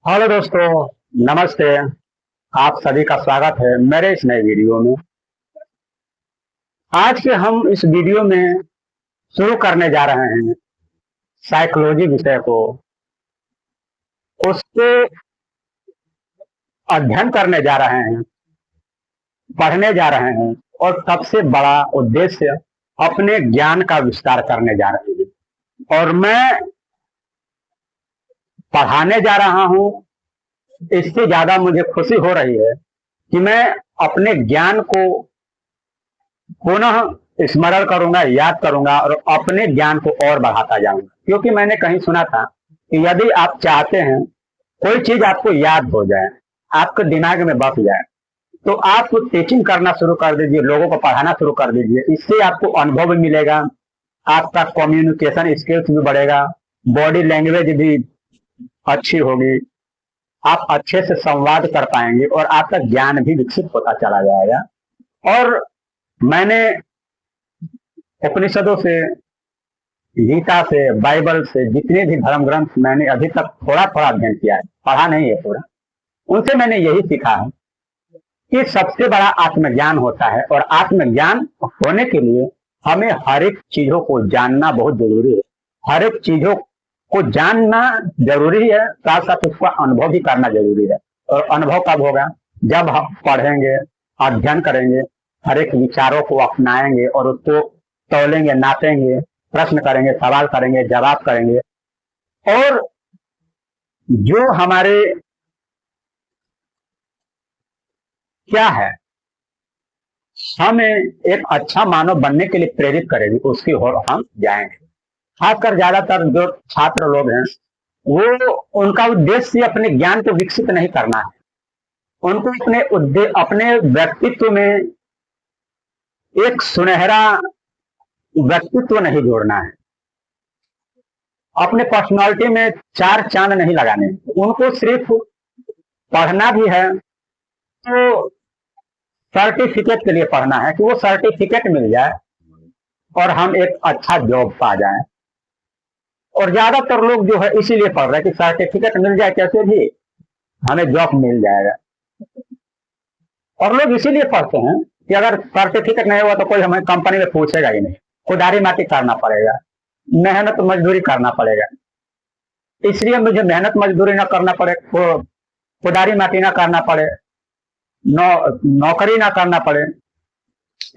Hello दोस्तों, नमस्ते। आप सभी का स्वागत है मेरे इस नए वीडियो में। आज के हम इस वीडियो में शुरू करने जा रहे हैं साइकोलॉजी विषय को। उसके अध्ययन करने जा रहे हैं, पढ़ने जा रहे हैं और सबसे बड़ा उद्देश्य अपने ज्ञान का विस्तार करने जा रहे हैं। और मैं पढ़ाने जा रहा हूँ, इससे ज्यादा मुझे खुशी हो रही है कि मैं अपने ज्ञान को पुनः स्मरण करूंगा, याद करूंगा और अपने ज्ञान को और बढ़ाता जाऊंगा। क्योंकि मैंने कहीं सुना था कि यदि आप चाहते हैं कोई चीज आपको याद हो जाए, आपके दिमाग में बस जाए, तो आप टीचिंग करना शुरू कर दीजिए, लोगों को पढ़ाना शुरू कर दीजिए। इससे आपको अनुभव भी मिलेगा, आपका कम्युनिकेशन स्किल्स भी बढ़ेगा, बॉडी लैंग्वेज भी अच्छी होगी, आप अच्छे से संवाद कर पाएंगे और आपका ज्ञान भी विकसित होता चला जाएगा। और मैंने उपनिषदों से, गीता से, बाइबल से, जितने भी धर्म ग्रंथ मैंने अभी तक थोड़ा थोड़ा अध्ययन किया है, पढ़ा नहीं है पूरा, उनसे मैंने यही सीखा है कि सबसे बड़ा आत्मज्ञान होता है। और आत्मज्ञान होने के लिए हमें हर एक चीजों को जानना बहुत जरूरी है। हर एक चीजों को जानना जरूरी है, साथ साथ उसका अनुभव भी करना जरूरी है। और अनुभव कब होगा? जब हम पढ़ेंगे, अध्ययन करेंगे, हर एक विचारों को अपनाएंगे और उसको तौलेंगे, नापेंगे, प्रश्न करेंगे, सवाल करेंगे, जवाब करेंगे। और जो हमारे क्या है, हमें एक अच्छा मानव बनने के लिए प्रेरित करेगी, उसकी ओर हम जाएंगे। खासकर ज्यादातर जो छात्र लोग हैं, वो उनका उद्देश्य अपने ज्ञान को विकसित नहीं करना है। उनको अपने व्यक्तित्व में एक सुनहरा व्यक्तित्व नहीं जोड़ना है, अपने पर्सनालिटी में चार चांद नहीं लगाने। उनको सिर्फ पढ़ना भी है तो सर्टिफिकेट के लिए पढ़ना है कि वो सर्टिफिकेट मिल जाए और हम एक अच्छा जॉब पा जाए। और ज्यादातर लोग जो है इसीलिए पढ़ रहे हैं कि सर्टिफिकेट मिल जाए, कैसे भी हमें जॉब मिल जाएगा। और लोग इसीलिए पढ़ते हैं कि अगर सर्टिफिकेट नहीं हुआ तो कोई हमें कंपनी में पूछेगा ही नहीं, खुदारी माटी करना पड़ेगा, मेहनत मजदूरी करना पड़ेगा। इसलिए मुझे मेहनत मजदूरी ना करना पड़े, खुदारी माटी ना करना पड़े, नौकरी ना करना पड़े,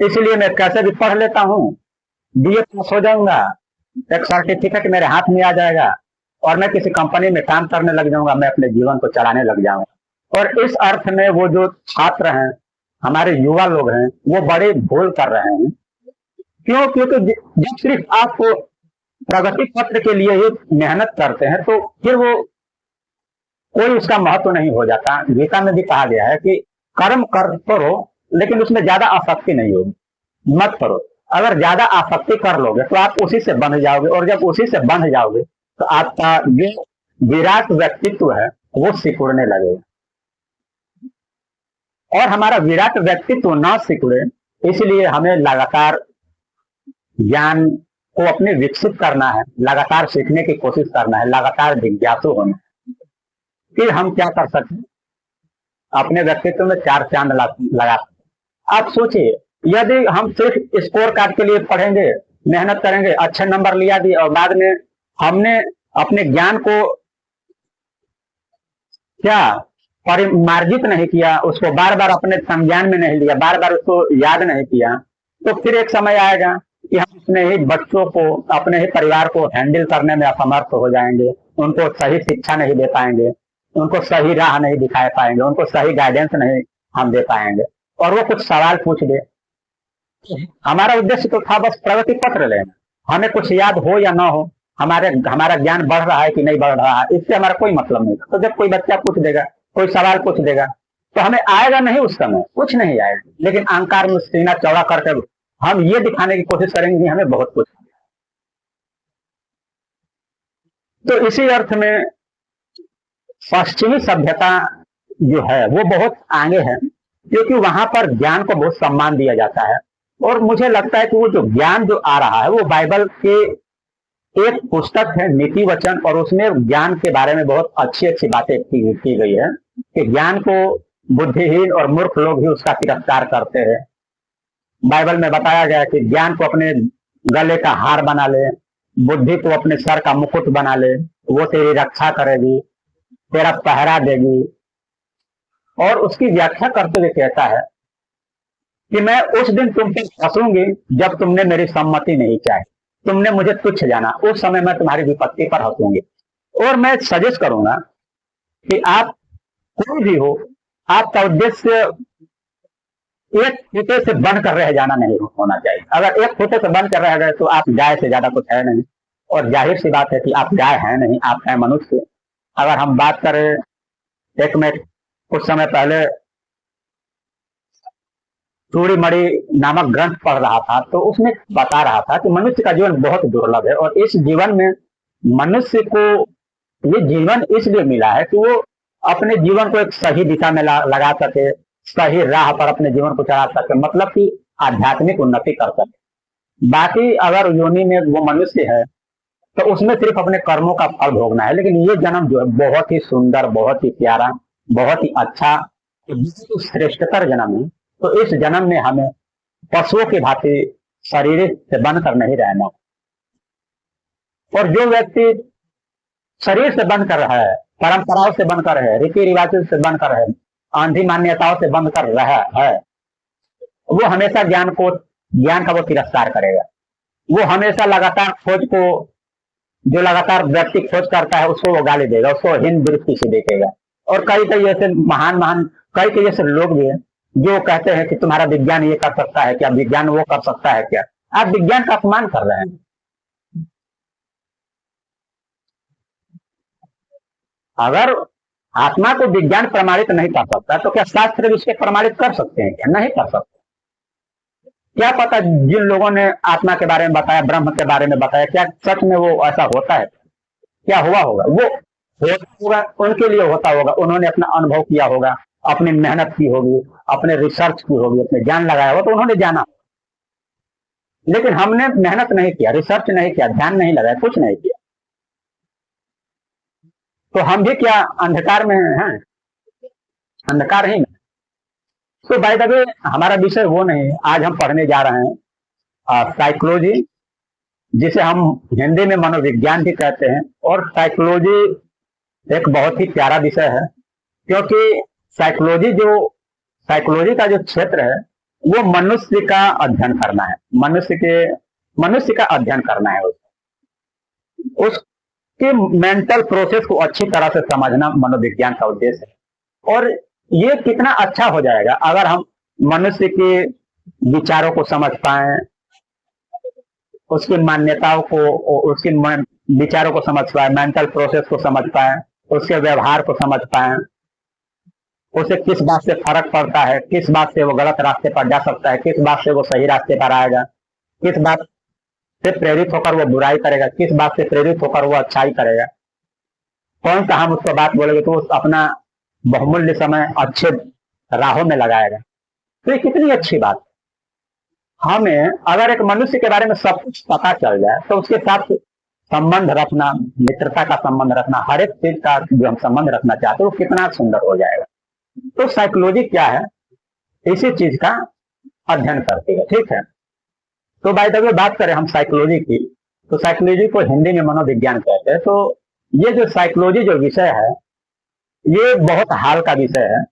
इसलिए मैं कैसे भी पढ़ लेता हूँ, बीए पास हो जाऊंगा, एक सर्टिफिकेट मेरे हाथ में आ जाएगा और मैं किसी कंपनी में काम करने लग जाऊंगा, मैं अपने जीवन को चलाने लग जाऊंगा। और इस अर्थ में वो जो छात्र हैं, हमारे युवा लोग हैं, वो बड़े भूल कर रहे हैं। क्यों? क्योंकि जब सिर्फ आप प्रगति पत्र के लिए ही मेहनत करते हैं तो फिर वो कोई उसका महत्व नहीं हो जाता। गीता में भी कहा गया है कि कर्म कर करो लेकिन उसमें ज्यादा आसक्ति नहीं होगी, मत करो। अगर ज्यादा आसक्ति कर लोगे तो आप उसी से बंध जाओगे, और जब उसी से बंध जाओगे तो आपका जो विराट व्यक्तित्व है वो सिकुड़ने लगेगा। और हमारा विराट व्यक्तित्व ना सिकुड़े, इसलिए हमें लगातार ज्ञान को अपने विकसित करना है, लगातार सीखने की कोशिश करना है, लगातार जिज्ञासु होना है। फिर हम क्या कर सकते, अपने व्यक्तित्व में चार चांद लगा सकते। आप सोचिए, यदि हम सिर्फ स्कोर कार्ड के लिए पढ़ेंगे, मेहनत करेंगे, अच्छे नंबर लिया दिए और बाद में हमने अपने ज्ञान को क्या परिमार्जित नहीं किया, उसको बार बार अपने संज्ञान में नहीं लिया, बार बार उसको याद नहीं किया, तो फिर एक समय आएगा कि हम अपने ही बच्चों को, अपने ही परिवार को हैंडल करने में असमर्थ हो जाएंगे। उनको सही शिक्षा नहीं दे पाएंगे, उनको सही राह नहीं दिखा पाएंगे, उनको सही गाइडेंस नहीं हम दे पाएंगे। और वो कुछ सवाल पूछ दे, हमारा उद्देश्य तो था बस प्रगति पत्र लेना, हमें कुछ याद हो या ना हो, हमारा ज्ञान बढ़ रहा है कि नहीं बढ़ रहा है, इससे हमारा कोई मतलब नहीं। तो जब कोई बच्चा पूछ देगा, कोई सवाल पूछ देगा, तो हमें आएगा नहीं, उस समय कुछ नहीं आएगा, लेकिन अहंकार में सीना चौड़ा करके हम ये दिखाने की कोशिश करेंगे कि हमें बहुत कुछ। तो इसी अर्थ में पश्चिमी सभ्यता जो है वो बहुत आगे है, क्योंकि वहां पर ज्ञान को बहुत सम्मान दिया जाता है। और मुझे लगता है कि वो जो ज्ञान जो आ रहा है वो बाइबल के एक पुस्तक है नीति वचन, और उसमें ज्ञान के बारे में बहुत अच्छी अच्छी बातें की गई है कि ज्ञान को बुद्धिहीन और मूर्ख लोग ही उसका तिरस्कार करते हैं। बाइबल में बताया गया है कि ज्ञान को अपने गले का हार बना ले, बुद्धि को अपने सर का मुकुट बना ले, वो तेरी रक्षा करेगी, तेरा पहरा देगी। और उसकी व्याख्या करते हुए कहता है कि मैं उस दिन तुम पे फंसूंगी जब तुमने मेरी सम्मति नहीं चाही, तुमने मुझे तुच्छ जाना, उस समय मैं तुम्हारी विपत्ति पर हंसूंगी। और मैं सजेस्ट करूंगा कि आप कोई भी हो, आपका उद्देश्य एक फुटे से बनकर रह जाना नहीं होना चाहिए। अगर एक फुटे से बनकर रह गए तो आप गाय से ज्यादा कुछ है नहीं, और जाहिर सी बात है कि आप गाय है नहीं, आप है मनुष्य। अगर हम बात करें, एक मैं कुछ समय पहले चूड़ीमणि नामक ग्रंथ पढ़ रहा था, तो उसमें बता रहा था कि मनुष्य का जीवन बहुत दुर्लभ है, और इस जीवन में मनुष्य को ये जीवन इसलिए मिला है कि वो अपने जीवन को एक सही दिशा में लगा सके, सही राह पर अपने जीवन को चला सके, मतलब कि आध्यात्मिक उन्नति कर सके। बाकी अगर योनि में वो मनुष्य है तो उसमें सिर्फ अपने कर्मों का फल भोगना है। लेकिन ये जन्म जो है बहुत ही सुंदर, बहुत ही प्यारा, बहुत ही अच्छा, श्रेष्ठतर जन्म है। तो इस जन्म में हमें पशुओं की भांति शरीर से बनकर नहीं रहना। और जो व्यक्ति शरीर से बनकर है, परंपराओं से बनकर है, रीति रिवाजों से बनकर है, आंधी मान्यताओं से बनकर रहा है, वो हमेशा ज्ञान का वो तिरस्कार करेगा। वो हमेशा लगातार खोज को, जो लगातार व्यक्ति खोज करता है उसको वो गाली देगा, उसको हीन दृष्टि से देखेगा। और कई ऐसे महान कई ऐसे लोग भी हैं जो कहते हैं कि तुम्हारा विज्ञान ये कर सकता है क्या, विज्ञान वो कर सकता है क्या। आप विज्ञान का अपमान कर रहे हैं। अगर आत्मा को विज्ञान प्रमाणित नहीं कर सकता तो क्या शास्त्र भी इसके प्रमाणित कर सकते हैं क्या? नहीं कर सकते। क्या पता जिन लोगों ने आत्मा के बारे में बताया, ब्रह्म के बारे में बताया, क्या सच में वो ऐसा होता है? क्या हुआ होगा? वो होगा, उनके लिए होता होगा, उन्होंने अपना अनुभव किया होगा, अपनी मेहनत की होगी, अपने रिसर्च की होगी, अपने ज्ञान लगाया होगा, तो उन्होंने जाना। लेकिन हमने मेहनत नहीं किया, रिसर्च नहीं किया, ध्यान नहीं लगाया, कुछ नहीं किया, तो हम भी क्या अंधकार में हैं? अंधकार ही में। तो बाय द वे हमारा विषय वो नहीं। आज हम पढ़ने जा रहे हैं साइकोलॉजी, जिसे हम हिंदी में मनोविज्ञान भी कहते हैं। और साइकोलॉजी एक बहुत ही प्यारा विषय है, क्योंकि साइकोलॉजी का जो क्षेत्र है वो मनुष्य का अध्ययन करना है, मनुष्य का अध्ययन करना है, उसके मेंटल प्रोसेस को अच्छी तरह से समझना मनोविज्ञान का उद्देश्य है। और ये कितना अच्छा हो जाएगा अगर हम मनुष्य के विचारों को समझ पाए, उसकी मान्यताओं को, उसके विचारों को समझ पाए, मेंटल प्रोसेस को समझ पाए, उसके व्यवहार को समझ पाए, उसे किस बात से फर्क पड़ता है, किस बात से वो गलत रास्ते पर जा सकता है, किस बात से वो सही रास्ते पर आएगा, किस बात से प्रेरित होकर वो बुराई करेगा, किस बात से प्रेरित होकर वो अच्छाई करेगा, कौन सा हम उसको बात बोलेंगे तो वो अपना बहुमूल्य समय अच्छे राहों में लगाएगा। तो ये कितनी अच्छी बात है। हमें अगर एक मनुष्य के बारे में सब कुछ पता चल जाए तो उसके साथ संबंध रखना, मित्रता का संबंध रखना, हर एक चीज का जो हम संबंध रखना चाहते हैं वो कितना सुंदर हो जाएगा। तो साइकोलॉजी क्या है? इसी चीज का अध्ययन करती है। ठीक है, तो बाय द वे बात करें हम साइकोलॉजी की, तो साइकोलॉजी को हिंदी में मनोविज्ञान कहते हैं। तो ये जो साइकोलॉजी जो विषय है ये बहुत हाल का विषय है।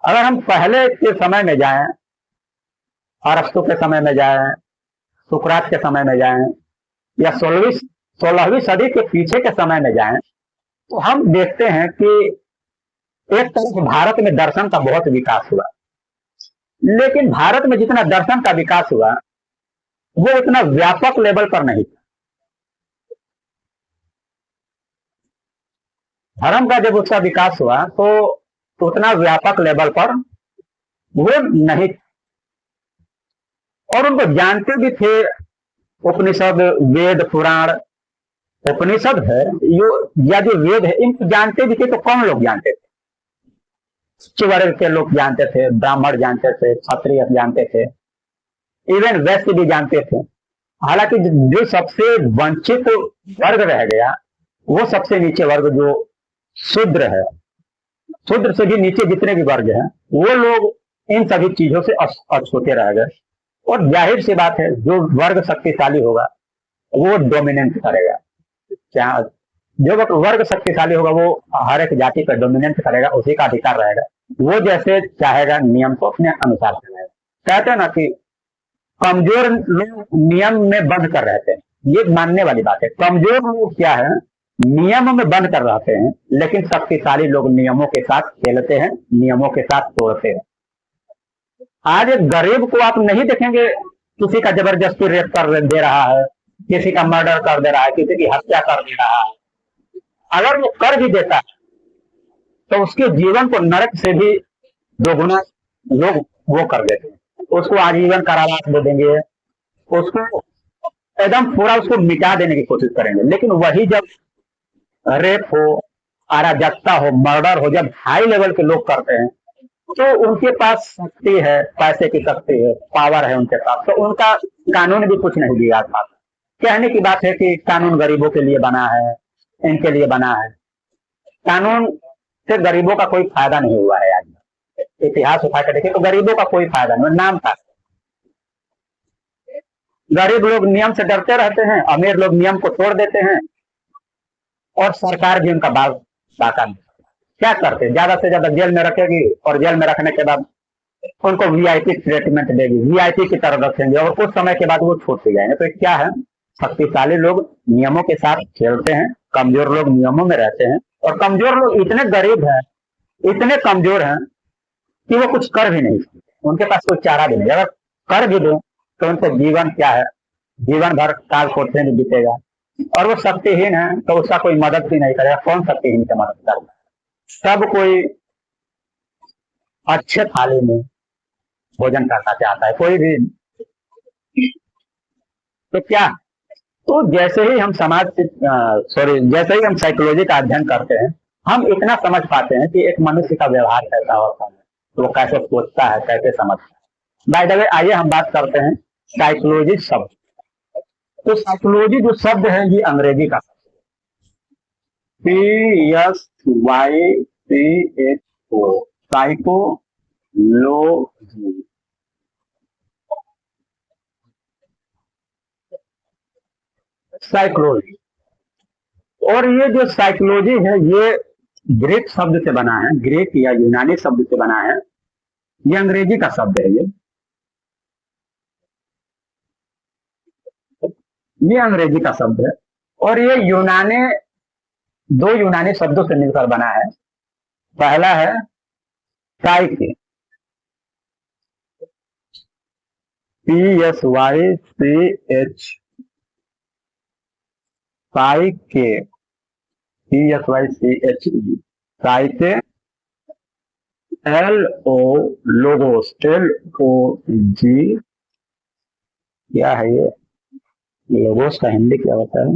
अगर हम पहले के समय में जाएं, अरस्तु के समय में जाएं, सुकरात के समय में जाएं, या 16वीं सदी के पीछे के समय में जाएं, तो हम देखते हैं कि एक तरफ भारत में दर्शन का बहुत विकास हुआ, लेकिन भारत में जितना दर्शन का विकास हुआ वो उतना व्यापक लेवल पर नहीं था। धर्म का जब उसका विकास हुआ तो उतना व्यापक लेवल पर वो नहीं, और उनको जानते भी थे। उपनिषद, वेद, पुराण, उपनिषद है या जो वेद है इनको जानते भी थे। तो कौन लोग जानते थे? उच्च वर्ग के लोग जानते थे, ब्राह्मण जानते थे, क्षत्रिय जानते थे, इवन वैश्य भी जानते थे। हालांकि जो सबसे वंचित वर्ग रह गया वो सबसे नीचे वर्ग जो शूद्र है, शूद्र से भी नीचे जितने भी वर्ग हैं वो लोग इन सभी चीजों से अछूते रह गए। और जाहिर सी बात है जो वर्ग शक्तिशाली होगा वो डोमिनेंट करेगा। क्या जो वर्ग शक्तिशाली होगा वो हर एक जाति पर डोमिनेंट करेगा, उसी का अधिकार रहेगा, वो जैसे चाहेगा नियम को अपने अनुसार चलाएगा। कहते हैं ना कि कमजोर लोग नियम में बंद कर रहते हैं, ये मानने वाली बात है। कमजोर लोग क्या है, नियम में बंद कर रहते हैं, लेकिन शक्तिशाली लोग नियमों के साथ खेलते हैं, नियमों के साथ तोड़ते हैं। आज एक गरीब को आप नहीं देखेंगे किसी का जबरदस्ती रेप कर दे रहा है, किसी का मर्डर कर दे रहा है, किसी की हत्या कर दे रहा है। अगर वो कर भी देता है तो उसके जीवन को नरक से भी दोगुना लोग वो कर देते हैं, उसको आजीवन कारावास दे देंगे, उसको एकदम पूरा उसको मिटा देने की कोशिश करेंगे। लेकिन वही जब रेप हो, अराजकता हो, मर्डर हो, जब हाई लेवल के लोग करते हैं तो उनके पास शक्ति है, पैसे की शक्ति है, पावर है उनके पास, तो उनका कानून भी कुछ नहीं दिया था। कहने की बात है कि कानून गरीबों के लिए बना है, इनके लिए बना है। कानून से गरीबों का कोई फायदा नहीं हुआ है। आज इतिहास उठा कर देखिए तो गरीबों का कोई फायदा नहीं, नाम था। गरीब लोग नियम से डरते रहते हैं, अमीर लोग नियम को तोड़ देते हैं, और सरकार भी उनका बाका नहीं। क्या करते हैं, ज्यादा से ज्यादा जेल में रखेगी, और जेल में रखने के बाद उनको वीआईपी ट्रीटमेंट देगी, वीआईपी की तरह रखेंगे, और कुछ समय के बाद वो छूट जाएंगे। तो क्या है, शक्तिशाली लोग नियमों के साथ खेलते हैं, कमजोर लोग नियमों में रहते हैं। और कमजोर लोग इतने गरीब हैं, इतने कमजोर हैं कि वो कुछ कर भी नहीं सकते, उनके पास कोई चारा भी नहीं। अगर कर भी दो तो उनका जीवन क्या है, जीवन भर काल कोठे में बीतेगा। और वो शक्तिहीन है तो उसका कोई मदद भी नहीं करेगा। कौन शक्तिहीन की मदद करेगा? सब कोई अच्छे थाली में भोजन करना चाहता है, कोई भी। तो क्या, तो जैसे ही हम जैसे ही हम साइकोलॉजी का अध्ययन करते हैं, हम इतना समझ पाते हैं कि एक मनुष्य का व्यवहार कैसा होता है, तो वो कैसे सोचता है, कैसे समझता है। बाय द वे, आइए हम बात करते हैं साइकोलॉजी शब्द। तो साइकोलॉजी जो शब्द है ये अंग्रेजी का PSYCHO, साइकोलॉजी। साइकोलॉजी, और ये जो साइकोलॉजी है ये ग्रीक शब्द से बना है, ग्रीक या यूनानी शब्द से बना है। ये अंग्रेजी का शब्द है। ये अंग्रेजी का शब्द है, और ये दो यूनानी शब्दों से मिलकर बना है। पहला है साइके, PSYCH, साइके, PSYCHE, साइके, लोगोस, LOG। क्या है ये लोगोस का हिंदी क्या होता है?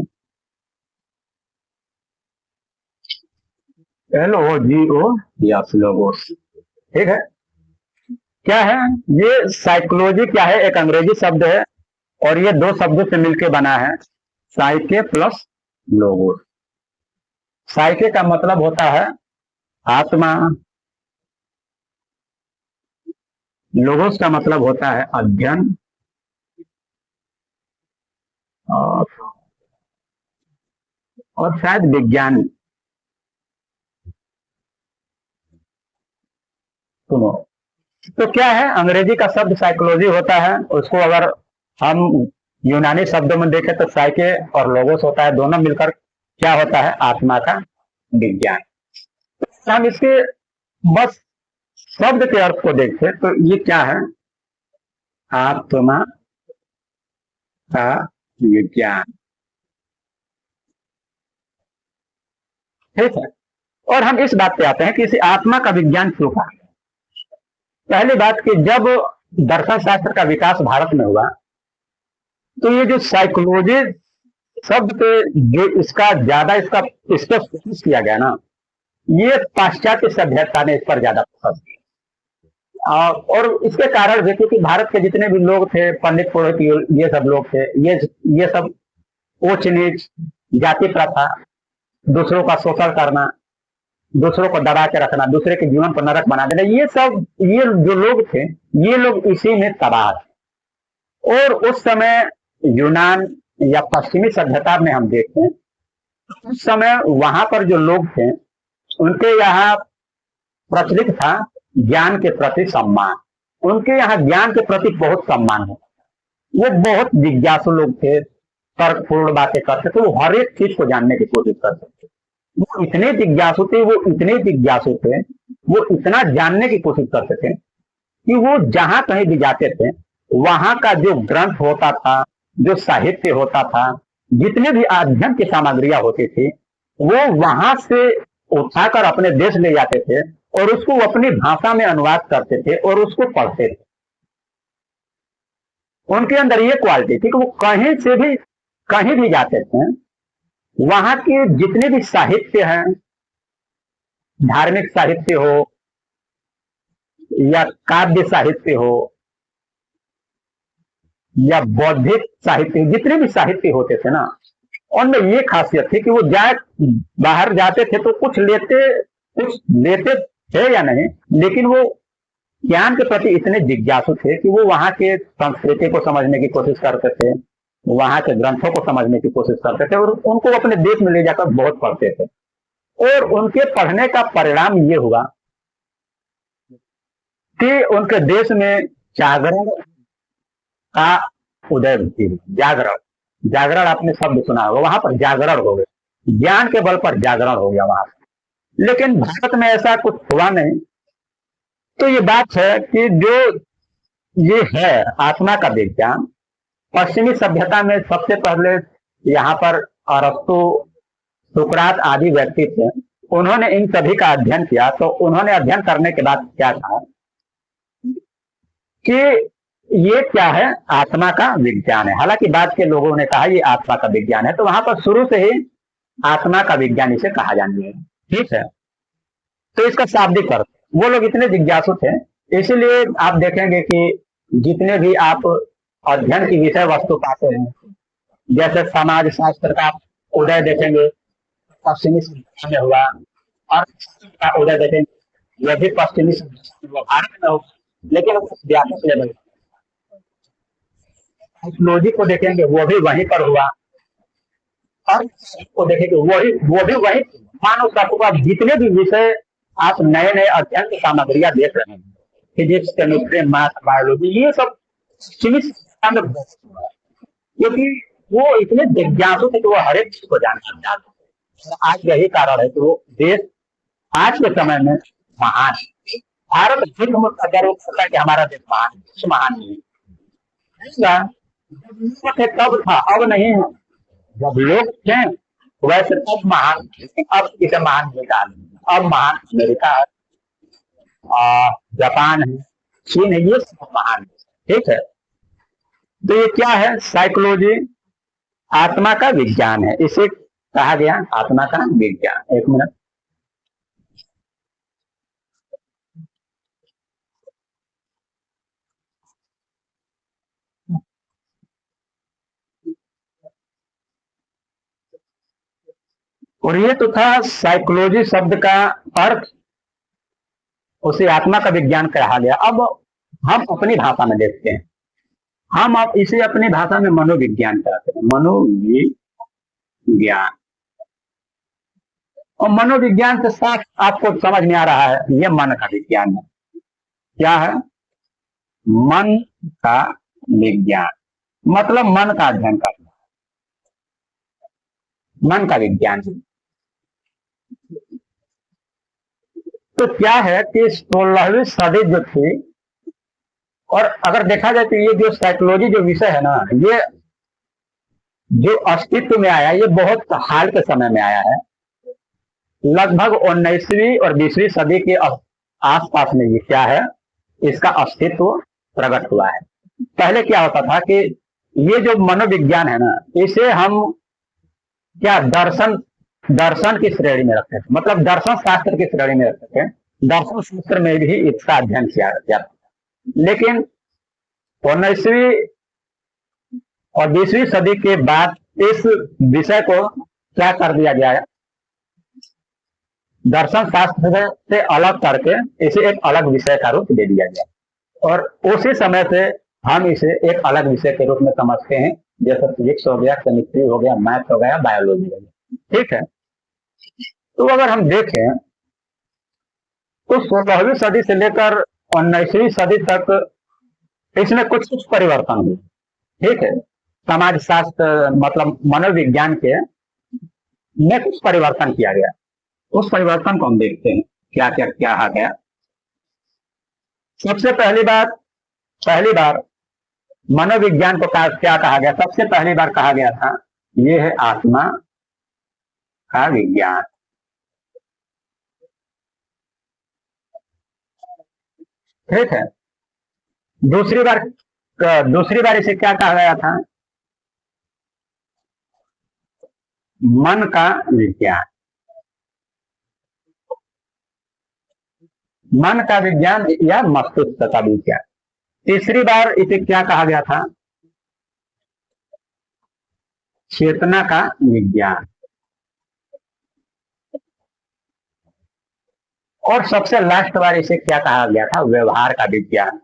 LOGO, yes, logos. ठीक है। क्या है ये साइकोलॉजी? क्या है, एक अंग्रेजी शब्द है, और ये दो शब्दों से मिलकर बना है, साइके प्लस लोगोस। साइके का मतलब होता है आत्मा, लोगोस का मतलब होता है अध्ययन, और शायद विज्ञान। सुनो, तो क्या है, अंग्रेजी का शब्द साइकोलॉजी होता है, उसको अगर हम यूनानी शब्दों में देखें तो साइके और लोगोस होता है, दोनों मिलकर क्या होता है, आत्मा का विज्ञान। हम इसके बस शब्द के अर्थ को देखते तो ये क्या है, आत्मा का विज्ञान। ठीक है। और हम इस बात पे आते हैं कि इसे आत्मा का विज्ञान क्यों कहा। पहली बात कि जब दर्शन शास्त्र का विकास भारत में हुआ तो ये जो साइकोलॉजी शब्द पे जो इस पर फोकस किया गया ना, ये पाश्चात्य सभ्यता ने इस पर ज्यादा फोकस किया। और इसके कारण भी क्योंकि भारत के जितने भी लोग थे, पंडित पुरोहित, ये सब लोग थे, ये सब ऊंच नीच, जाति प्रथा, दूसरों का शोषण करना, दूसरों को दबा के रखना, दूसरे के जीवन को नरक बना देना, ये जो लोग थे, ये लोग इसी में तबाह थे। और उस समय यूनान या पश्चिमी सभ्यता में हम देखें, उस समय वहां पर जो लोग थे, उनके यहाँ प्रचलित था ज्ञान के प्रति सम्मान। उनके यहाँ ज्ञान के प्रति बहुत सम्मान है। वो बहुत जिज्ञासु लोग थे, तर्कपूर्ण बातें करते थे, वो हर एक चीज को जानने की कोशिश करते थे। वो इतने जिज्ञासु थे, वो इतना जानने की कोशिश करते थे कि वो जहां कहीं भी जाते थे, वहां का जो ग्रंथ होता था, जो साहित्य होता था, जितने भी अध्ययन की सामग्रियां होती थी, वो वहां से उठाकर अपने देश ले जाते थे और उसको अपनी भाषा में अनुवाद करते थे और उसको पढ़ते थे। उनके अंदर ये क्वालिटी थी कि वो कहीं भी जाते थे, वहां के जितने भी साहित्य हैं, धार्मिक साहित्य हो या काव्य साहित्य हो या बौद्धिक साहित्य, जितने भी साहित्य होते थे ना, उनमें ये खासियत थी कि वो बाहर जाते थे तो कुछ लेते थे या नहीं, लेकिन वो ज्ञान के प्रति इतने जिज्ञासु थे कि वो वहां के संस्कृति को समझने की कोशिश करते थे, वहां के ग्रंथों को समझने की कोशिश करते थे और उनको अपने देश में ले जाकर बहुत पढ़ते थे। और उनके पढ़ने का परिणाम ये हुआ कि उनके देश में जागरण का उदय हुई। जागरण आपने शब्द सुना होगा, वहां पर जागरण हो गया, ज्ञान के बल पर जागरण हो गया वहां पर। लेकिन भारत में ऐसा कुछ हुआ नहीं। तो ये बात है कि जो ये है आत्मा का विज्ञान, पश्चिमी सभ्यता में सबसे पहले यहाँ पर अरस्तु, सुकरात आदि व्यक्ति थे, उन्होंने इन सभी का अध्ययन किया। तो उन्होंने अध्ययन करने के बाद क्या कहा कि ये क्या है, आत्मा का विज्ञान है। हालांकि बाद के लोगों ने कहा ये आत्मा का विज्ञान है, तो वहां पर शुरू से ही आत्मा का विज्ञान इसे कहा जाने लगा। ठीक है, तो इसका शाब्दिक अर्थ, वो लोग इतने जिज्ञासु थे, इसीलिए आप देखेंगे कि जितने भी आप अध्ययन की विषय वस्तु पाते हैं, जैसे समाज शास्त्र का उदय देखेंगे पश्चिमी सभ्यता में हुआ, और का उदय देखेंगे यह भी पश्चिमी सभ्यता में भारत में होगा, लेकिन व्यापक लेवल। साइकोलॉजी को देखेंगे वो भी वहीं पर हुआ, और को देखेंगे वो भी वही। मानव शास्त्र का जितने भी विषय आप नए नए अध्ययन की सामग्रियां देख रहे हैं, फिजिक्स, केमिस्ट्री, मैथ, बायोलॉजी, ये सब पश्चिमी सभ्यता में हुआ, क्योंकि वो इतने जिज्ञासु थे कि वो हर एक चीज को जानना चाहते थे। और आज यही कारण है कि वो देश आज के समय में महान है। भारत का गर्व करता है कि हमारा देश महान नहीं है। तब था, अब नहीं है। जब लोग थे वैसे तब महान, अब इसे महान नहीं कहा। अब महान अमेरिका है, जापान है, चीन है, ये सब महान है। ठीक है, तो ये क्या है, साइकोलॉजी आत्मा का विज्ञान है, इसे कहा गया आत्मा का विज्ञान। एक मिनट, और ये तो था साइकोलॉजी शब्द का अर्थ, उसे आत्मा का विज्ञान कहा गया। अब हम अपनी भाषा में देखते हैं, हम अब इसे अपनी भाषा में मनोविज्ञान कहते हैं, मनोविज्ञान। और मनोविज्ञान के साथ आपको समझ में आ रहा है ये मन का विज्ञान है। क्या है, मन का विज्ञान, मतलब मन का अध्ययन करना, मन का विज्ञान। तो क्या है कि 16वीं सदी जो थी, और अगर देखा जाए तो ये जो साइकोलॉजी जो विषय है ना, ये जो अस्तित्व में आया, ये बहुत हाल के समय में आया है। लगभग 19वीं और 20वीं सदी के आसपास में ये क्या है, इसका अस्तित्व प्रकट हुआ है। पहले क्या होता था कि ये जो मनोविज्ञान है ना, इसे हम क्या दर्शन की श्रेणी में रखते थे, मतलब दर्शन शास्त्र की श्रेणी में रखते थे। दर्शन शास्त्र में भी इसका अध्ययन किया जाता था। लेकिन 19वीं और 20वीं सदी के बाद इस विषय को क्या कर दिया गया है, दर्शन शास्त्र से अलग करके इसे एक अलग विषय का रूप दे दिया गया और उसी समय से हम इसे एक अलग विषय के रूप में समझते हैं, जैसे फिजिक्स हो गया, केमिस्ट्री हो गया, मैथ हो गया, बायोलॉजी हो गया। ठीक है, तो अगर हम देखें तो 16वीं सदी से लेकर 19वीं सदी तक इसमें कुछ कुछ परिवर्तन हुए। ठीक है, समाज शास्त्र मतलब मनोविज्ञान के में कुछ परिवर्तन किया गया। उस परिवर्तन को हम देखते हैं क्या क्या क्या आ गया। सबसे पहली बार मनोविज्ञान को क्या कहा गया? सबसे पहली बार कहा गया था ये है आत्मा का विज्ञान। ठीक है, दूसरी बार इसे क्या कहा गया था? मन का विज्ञान। मन का विज्ञान या मस्तिष्क का विज्ञान। तीसरी बार इसे क्या कहा गया था? चेतना का विज्ञान। और सबसे लास्ट बार इसे क्या कहा गया था? व्यवहार का विज्ञान।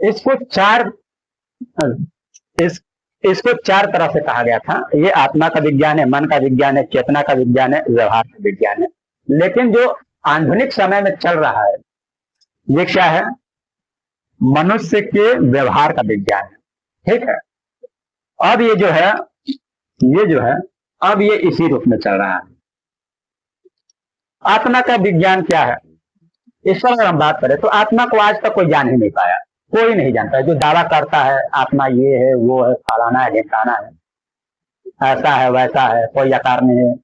इसको चार तरह से कहा गया था। ये आत्मा का विज्ञान है, मन का विज्ञान है, चेतना का विज्ञान है, व्यवहार का विज्ञान है। लेकिन जो आधुनिक समय में चल रहा है ये क्या है? मनुष्य के व्यवहार का विज्ञान है। ठीक है, अब ये जो है अब ये इसी रूप में चल रहा है। आत्मा का विज्ञान क्या है, इस पर अगर हम बात करें तो आत्मा को आज तक कोई जान ही नहीं पाया, कोई नहीं जानता है। जो दावा करता है आत्मा ये है, वो है, फलाना है, ढिकाना है, ऐसा है, वैसा है, कोई आकार नहीं है,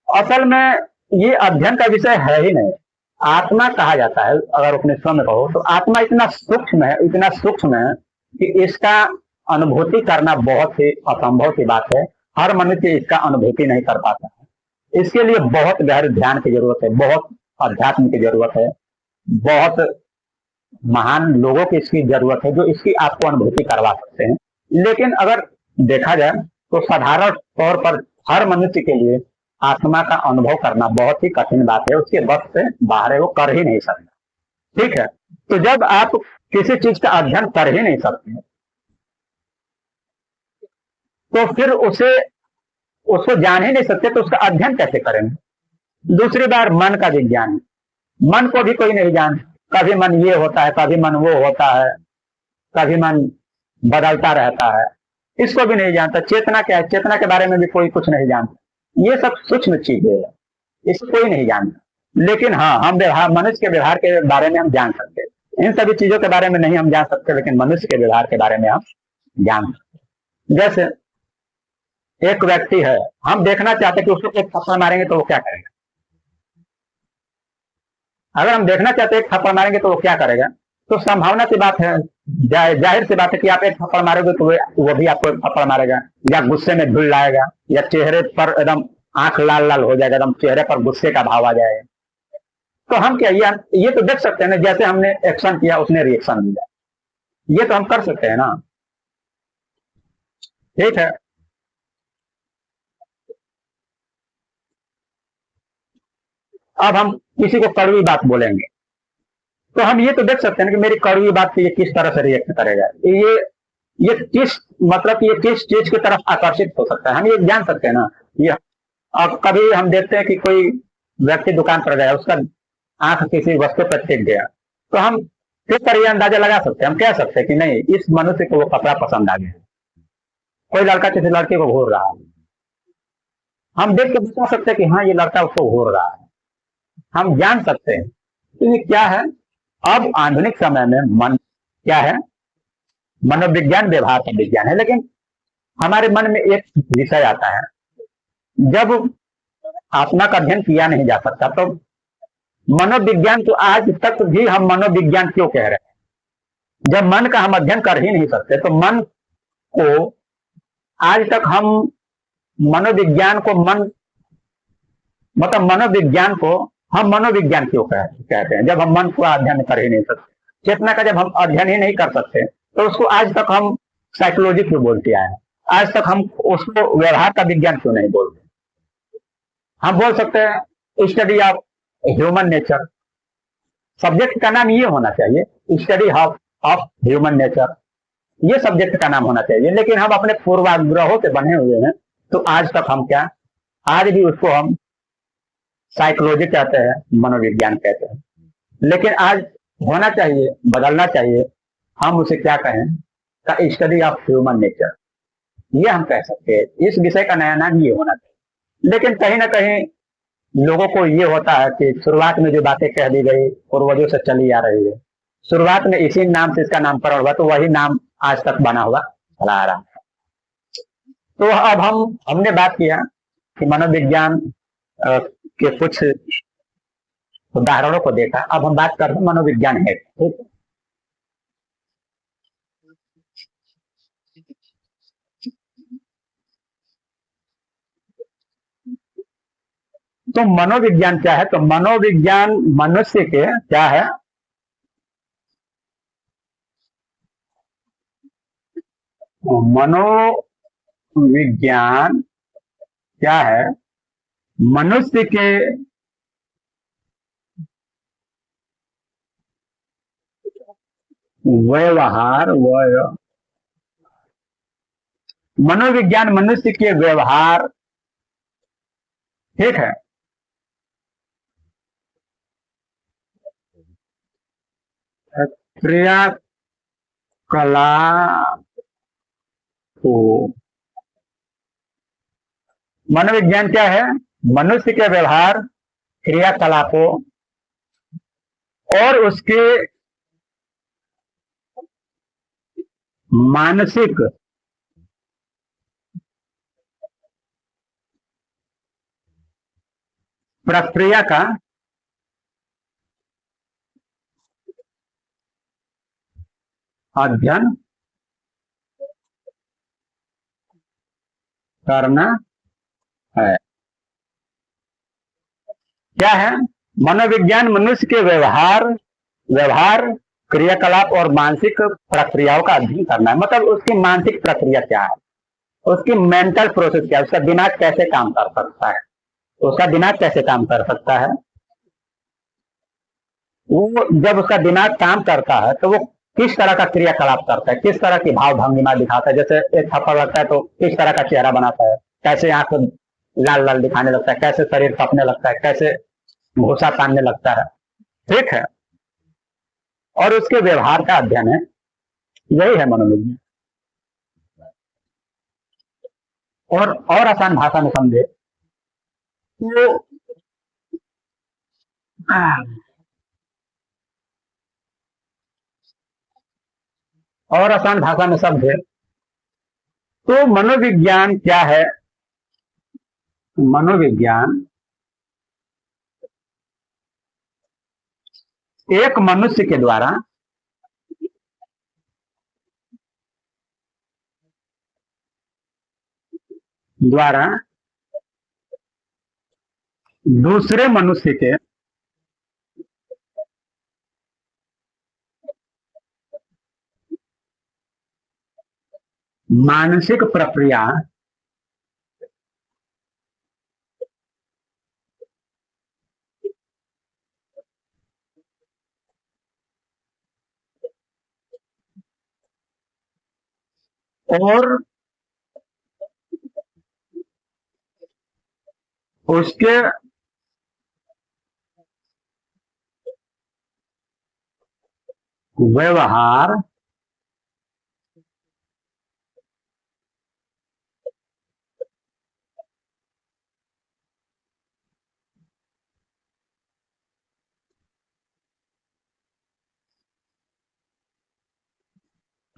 असल में ये अध्ययन का विषय है ही नहीं। आत्मा कहा जाता है, अगर उपनिषदों में कहो तो आत्मा इतना सूक्ष्म है कि इसका अनुभूति करना बहुत ही असंभव की बात है। हर मनुष्य इसका अनुभूति नहीं कर पाता है। इसके लिए बहुत गहरे ध्यान की जरूरत है, बहुत अध्यात्म की जरूरत है, बहुत महान लोगों की इसकी जरूरत है जो इसकी आपको अनुभूति करवा सकते हैं। लेकिन अगर देखा जाए तो साधारण तौर पर हर मनुष्य के लिए आत्मा का अनुभव करना बहुत ही कठिन बात है, उसके बस से बाहर है, वो कर ही नहीं सकता। ठीक है, तो जब आप किसी चीज का अध्ययन कर ही नहीं सकते तो फिर उसको जान ही नहीं सकते तो उसका अध्ययन कैसे करेंगे? दूसरी बार मन का विज्ञान, मन को भी कोई नहीं जानता। कभी मन ये होता है, कभी मन वो होता है, कभी मन बदलता रहता है, इसको भी नहीं जानता। चेतना क्या है, चेतना के बारे में भी कोई कुछ नहीं जानता। ये सब सूक्ष्म चीजें है, इसको कोई नहीं जानता। लेकिन हाँ, हम मनुष्य के व्यवहार के बारे में हम जान सकते हैं। इन सभी चीजों के बारे में नहीं हम जान सकते, लेकिन मनुष्य के व्यवहार के बारे में हम जान सकते। जैसे एक व्यक्ति है, हम देखना चाहते कि उसको एक थप्पड़ मारेंगे तो वो क्या करेगा। अगर हम देखना चाहते हैं एक थप्पड़ मारेंगे तो वो क्या करेगा, तो संभावना की बात है, जाहिर सी बात है कि आप एक थप्पड़ मारोगे तो वो भी आपको एक थप्पड़ मारेगा, या गुस्से में धुल लाएगा, या चेहरे पर एकदम आंख लाल लाल हो जाएगा, एकदम चेहरे पर गुस्से का भाव आ जाएगा। तो हम क्या ये तो देख सकते हैं ना, जैसे हमने एक्शन किया उसने रिएक्शन दिया, ये तो हम कर सकते हैं ना। ठीक है, अब हम किसी को कड़वी बात बोलेंगे तो हम ये तो देख सकते हैं कि मेरी कड़वी बात से ये किस तरह से रिएक्ट करेगा, ये किस मतलब ये किस चीज की तरफ आकर्षित हो सकता है, हम ये जान सकते हैं ना। ये अब कभी हम देखते हैं कि कोई व्यक्ति दुकान पर गया, उसका आंख किसी वस्तु पर टिक गया, तो हम किस तरह ये अंदाजा लगा सकते हैं, हम कह सकते हैं कि नहीं, इस मनुष्य को वो कपड़ा पसंद आ गया। कोई लड़का किसी लड़के को घूर रहा है, हम देख के बता सकते हैं कि हाँ, ये लड़का उसको घूर रहा है, हम जान सकते हैं। तो ये क्या है, अब आधुनिक समय में मन क्या है, मनोविज्ञान व्यवहार का विज्ञान है। लेकिन हमारे मन में एक विषय आता है, जब आत्मा का अध्ययन किया नहीं जा सकता तो मनोविज्ञान, तो आज तक भी हम मनोविज्ञान क्यों कह रहे हैं? जब मन का हम अध्ययन कर ही नहीं सकते तो मन को आज तक हम मनोविज्ञान को मतलब मनोविज्ञान को हम मनोविज्ञान क्यों कहते हैं, जब हम मन को अध्ययन कर ही नहीं सकते। चेतना का जब हम अध्ययन ही नहीं कर सकते तो उसको आज तक हम साइकोलॉजी क्यों बोलते आए हैं? आज तक हम उसको व्यवहार का विज्ञान क्यों नहीं बोलते? हम बोल सकते हैं study of human nature, subject का नाम ये होना चाहिए, स्टडी ऑफ ह्यूमन नेचर, ये सब्जेक्ट का नाम होना चाहिए। लेकिन हम अपने पूर्वाग्रहों से बने हुए हैं, तो आज तक हम क्या, आज भी उसको हम साइकोलॉजी कहते हैं, मनोविज्ञान कहते हैं। लेकिन आज होना चाहिए, बदलना चाहिए, हम उसे क्या कहें, का स्टडी ऑफ ह्यूमन नेचर, ये हम कह सकते हैं। इस विषय का नया नाम ये होना चाहिए। लेकिन कहीं ना कहीं लोगों को ये होता है कि शुरुआत में जो बातें कह दी गई पूर्वजों से चली आ रही है, शुरुआत में इसी नाम से इसका नामकरण हुआ, तो वही नाम आज तक बना हुआ चला आ रहा है। तो अब हमने बात किया कि मनोविज्ञान के कुछ उदाहरणों को देखा, अब हम बात करते हैं मनोविज्ञान है, ठीक है। तो मनोविज्ञान क्या है? तो मनोविज्ञान मनुष्य के क्या है, मनोविज्ञान क्या है, मनुष्य के व्यवहार मनोविज्ञान मनुष्य के व्यवहार, ठीक है, क्रियाकलाप को, मनोविज्ञान क्या है, मनुष्य के व्यवहार, क्रियाकलापों और उसके मानसिक प्रक्रिया का अध्ययन करना है। क्या है? मनोविज्ञान मनुष्य के व्यवहार क्रियाकलाप और मानसिक प्रक्रियाओं का अध्ययन करना है। मतलब उसकी मानसिक प्रक्रिया क्या है, उसकी मेंटल प्रोसेस क्या है, उसका दिमाग कैसे काम कर सकता है, उसका दिमाग कैसे काम कर सकता है। वो जब उसका दिमाग काम करता है तो वो किस तरह का क्रियाकलाप करता है, किस तरह की भाव भंगिमा दिखाता है। जैसे एक थप्पड़ लगता है तो किस तरह का चेहरा बनाता है, कैसे आंख लाल लाल दिखाने लगता है, कैसे शरीर कांपने लगता है, कैसे घूसा तानने लगता है, ठीक है। और उसके व्यवहार का अध्ययन है, यही है मनोविज्ञान। और आसान भाषा में समझे तो और आसान भाषा में समझे तो मनोविज्ञान क्या है, मनोविज्ञान एक मनुष्य के द्वारा दूसरे मनुष्य के मानसिक प्रक्रिया और उसके व्यवहार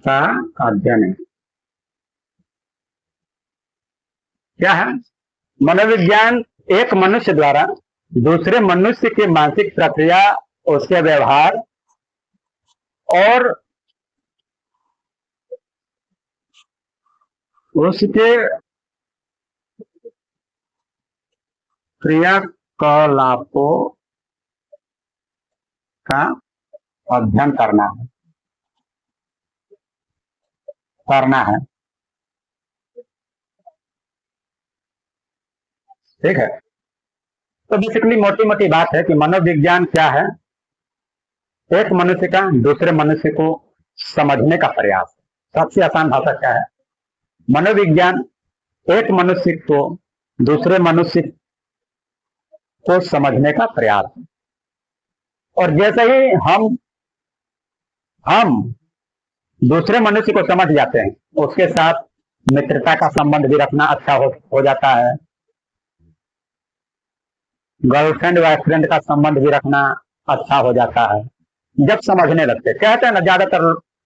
का अध्ययन है। क्या है? मनोविज्ञान एक मनुष्य द्वारा दूसरे मनुष्य की मानसिक प्रक्रिया, उसके व्यवहार और उसके क्रियाकलापों का अध्ययन करना है। ठीक है। तो बेसिकली मोटी मोटी बात है कि मनोविज्ञान क्या है? एक मनुष्य का दूसरे मनुष्य को समझने का प्रयास। सबसे आसान भाषा क्या है? मनोविज्ञान एक मनुष्य को दूसरे मनुष्य को समझने का प्रयास। और जैसे ही हम दूसरे मनुष्य को समझ जाते हैं, उसके साथ मित्रता का संबंध भी रखना अच्छा हो जाता है, गर्लफ्रेंड बॉयफ्रेंड का संबंध भी रखना अच्छा हो जाता है जब समझने लगते। कहते हैं ना, ज्यादातर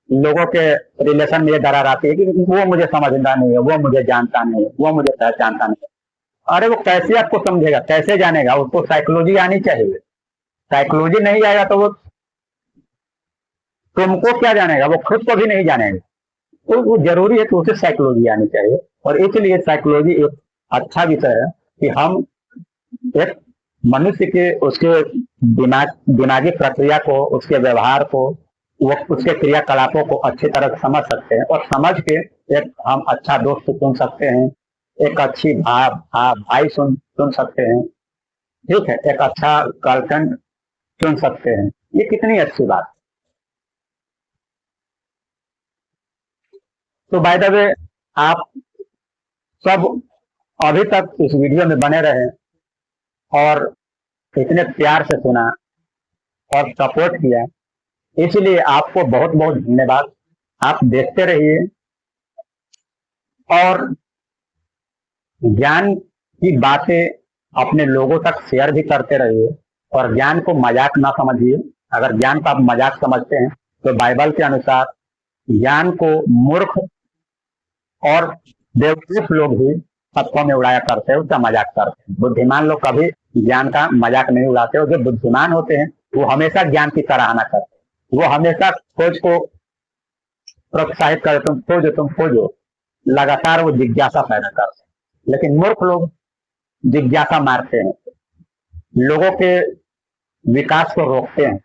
लोगों के रिलेशन में ये दरार आती है कि वो मुझे समझता नहीं है, वो मुझे जानता नहीं है, वो मुझे पहचानता नहीं है। अरे वो कैसे आपको समझेगा, कैसे जानेगा? उसको साइकोलॉजी आनी चाहिए। साइकोलॉजी नहीं आएगा तो वो तुमको क्या जानेगा? वो खुद को भी नहीं जानेगा। तो वो जरूरी है कि उसे साइकोलॉजी आनी चाहिए। और इसलिए साइकोलॉजी एक अच्छा विषय है कि हम एक मनुष्य के उसके दिमागी प्रक्रिया को, उसके व्यवहार को, वो उसके क्रियाकलापों को अच्छी तरह समझ सकते हैं। और समझ के एक हम अच्छा दोस्त चुन सकते हैं, एक अच्छी भाई चुन सकते हैं। ठीक है, एक अच्छा गर्लफ्रेंड चुन सकते हैं। ये कितनी अच्छी बात। तो बाय द वे, आप सब अभी तक इस वीडियो में बने रहे और इतने प्यार से सुना और सपोर्ट किया, इसलिए आपको बहुत बहुत धन्यवाद। आप देखते रहिए और ज्ञान की बातें अपने लोगों तक शेयर भी करते रहिए। और ज्ञान को मजाक ना समझिए। अगर ज्ञान को आप मजाक समझते हैं तो बाइबल के अनुसार ज्ञान को मूर्ख और बेवकूफ लोग भी पत्थों में उड़ाया करते हैं, उसका मजाक करते हैं। बुद्धिमान लोग कभी ज्ञान का मजाक नहीं उड़ाते। और जो बुद्धिमान होते हैं वो हमेशा ज्ञान की सराहना करते हैं। वो हमेशा खोज को प्रोत्साहित करते, तुम खोजो, लगातार वो जिज्ञासा पैदा करते हैं। लेकिन मूर्ख लोग जिज्ञासा मारते हैं, लोगों के विकास को रोकते हैं,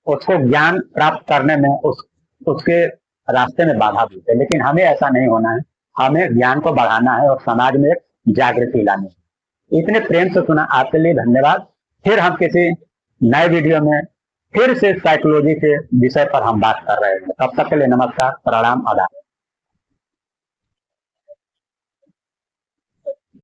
उसको ज्ञान प्राप्त करने में उसके रास्ते में बाधा देते हैं। लेकिन हमें ऐसा नहीं होना है। हमें ज्ञान को बढ़ाना है और समाज में एक जागृति लानी है। इतने प्रेम से सुना, आपके लिए धन्यवाद। फिर हम किसी नए वीडियो में फिर से साइकोलॉजी के विषय पर हम बात कर रहे हैं। तब तक के लिए नमस्कार, प्रणाम, आदाब।